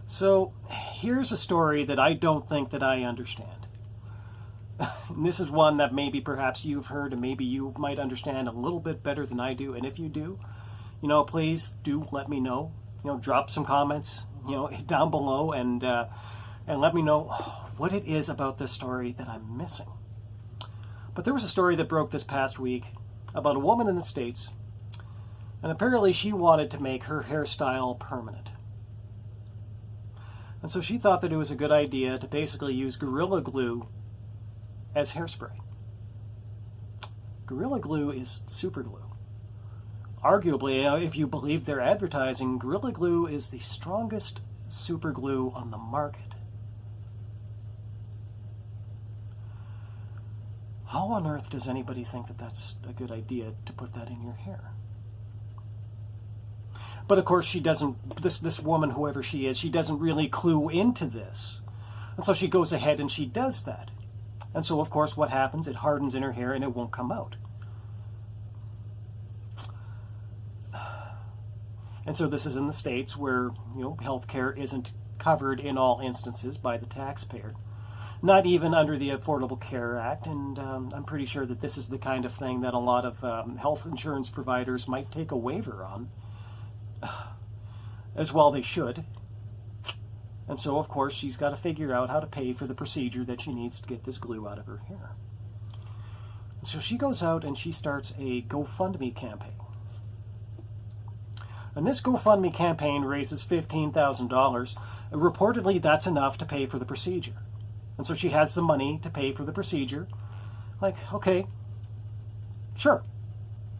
So here's a story that I don't think that I understand. And this is one that maybe perhaps you've heard and maybe you might understand a little bit better than I do. And if you do, please do let me know. Drop some comments, down below and let me know what it is about this story that I'm missing. But there was a story that broke this past week about a woman in the States, and apparently she wanted to make her hairstyle permanent. And so she thought that it was a good idea to basically use Gorilla Glue as hairspray. Gorilla Glue is super glue. Arguably, if you believe their advertising, Gorilla Glue is the strongest super glue on the market. How on earth does anybody think that that's a good idea to put that in your hair? But of course she doesn't, this woman, whoever she is, she doesn't really clue into this. And so she goes ahead and she does that. And so of course what happens? It hardens in her hair and it won't come out. And so this is in the States where, healthcare isn't covered in all instances by the taxpayer. Not even under the Affordable Care Act, and I'm pretty sure that this is the kind of thing that a lot of health insurance providers might take a waiver on. As well they should. And so, of course, she's got to figure out how to pay for the procedure that she needs to get this glue out of her hair. And so she goes out and she starts a GoFundMe campaign. And this GoFundMe campaign raises $15,000. Reportedly, that's enough to pay for the procedure. And so she has the money to pay for the procedure. Like, okay, sure.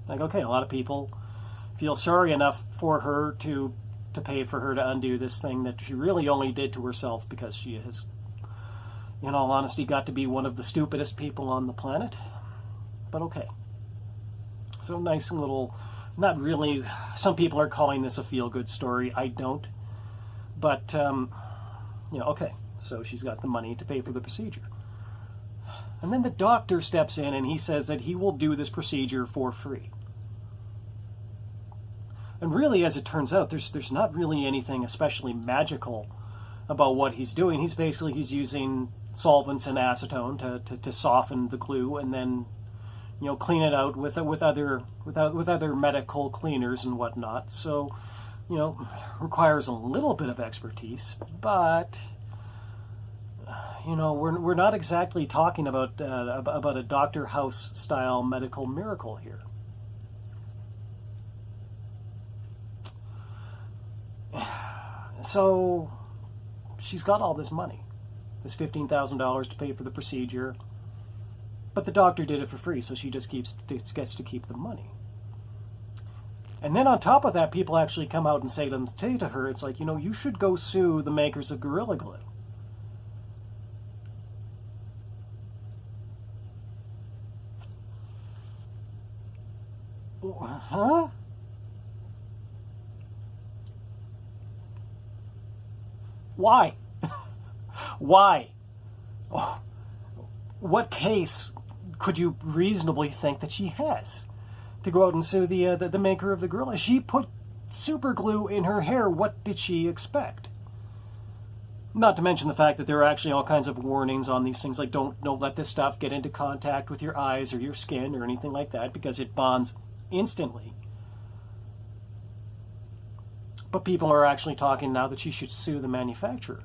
Like, okay, a lot of people feel sorry enough for her to pay for her to undo this thing that she really only did to herself because she has, in all honesty, got to be one of the stupidest people on the planet. But okay. So nice little, not really, some people are calling this a feel-good story. I don't. But, okay. So she's got the money to pay for the procedure. And then the doctor steps in and he says that he will do this procedure for free. And really, as it turns out, there's not really anything especially magical about what he's doing. He's using solvents and acetone to soften the glue and then, clean it out with other medical cleaners and whatnot. So, requires a little bit of expertise, but we're not exactly talking about a Dr. House style medical miracle here. So she's got all this money, this $15,000 to pay for the procedure, but the doctor did it for free, so she just gets to keep the money. And then on top of that, people actually come out and say to her, it's like, you should go sue the makers of Gorilla Glue. Huh? Why? Why? What case could you reasonably think that she has to go out and sue the maker of the gorilla? She put super glue in her hair. What did she expect? Not to mention the fact that there are actually all kinds of warnings on these things, like don't let this stuff get into contact with your eyes or your skin or anything like that because it bonds instantly. But people are actually talking now that she should sue the manufacturer.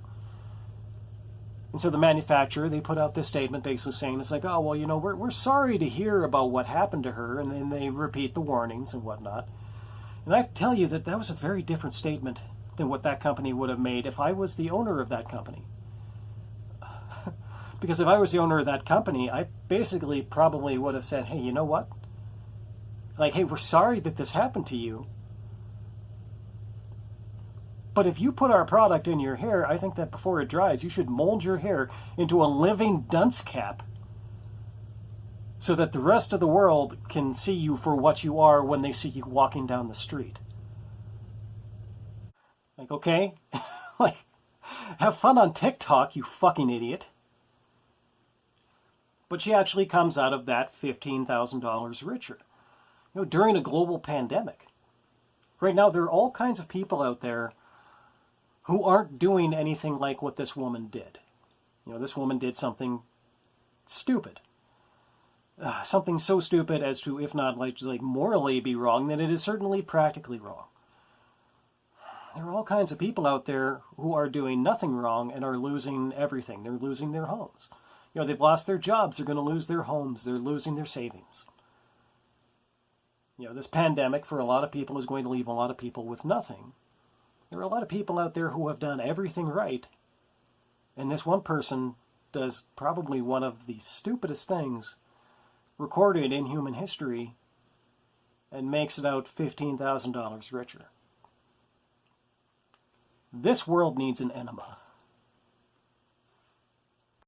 And so the manufacturer, they put out this statement basically saying, it's like, oh, well, we're sorry to hear about what happened to her, and then they repeat the warnings and whatnot. And I have to tell you that was a very different statement than what that company would have made if I was the owner of that company. Because if I was the owner of that company, I basically probably would have said, hey, you know what? Like, hey, we're sorry that this happened to you. But if you put our product in your hair, I think that before it dries, you should mold your hair into a living dunce cap so that the rest of the world can see you for what you are when they see you walking down the street. Like, okay? Like, have fun on TikTok, you fucking idiot. But she actually comes out of that $15,000 richer. During a global pandemic. Right now, there are all kinds of people out there who aren't doing anything like what this woman did. You know, this woman did something stupid. Something so stupid as to, if not like morally be wrong, then it is certainly practically wrong. There are all kinds of people out there who are doing nothing wrong and are losing everything. They're losing their homes. You know, they've lost their jobs. They're going to lose their homes. They're losing their savings. You know, this pandemic for a lot of people is going to leave a lot of people with nothing. There are a lot of people out there who have done everything right. And this one person does probably one of the stupidest things recorded in human history and makes about $15,000 richer. This world needs an enema.